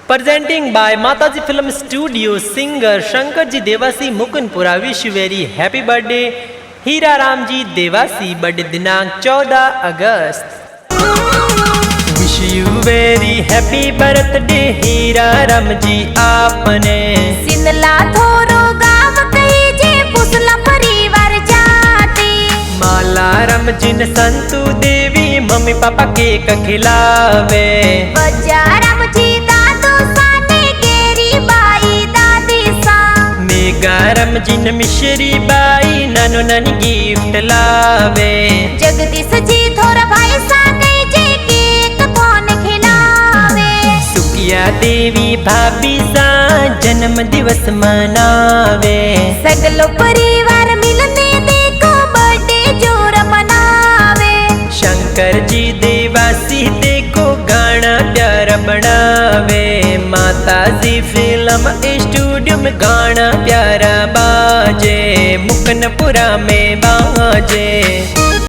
Presenting by Mataji Film Studio, singer Shankarji Devasi Mukunpura. Wish you very happy birthday, Hira Ramji Devasi. Birthday दिनांक 14 अगस्त. Wish you very happy birthday, Hira Ramji आपने. सिंदला थोरो गाव कही जे पुसला परिवार जाते. माला रमजिन संतु देवी mummy papa cake खिलावे. बजा रामजी दादू साने केरी बाई दादी सा. मेगा रमजिन मिश्री बाई नानो नानी गिफ्ट लावे. जगदीश जी थोरा भाई साने जे केक कोन खिलावे. सुकिया देवी भाभी सा जन्म दिवस मनावे. सगलो परिवार मिलने देखो बर्थडे जोर मनावे. शंकर जी देवासी देखो गाना प्यारा बनावे. माताजी फिल्म स्टूडियो में गाना प्यारा बाजे. मुकनपुरा में बाजे.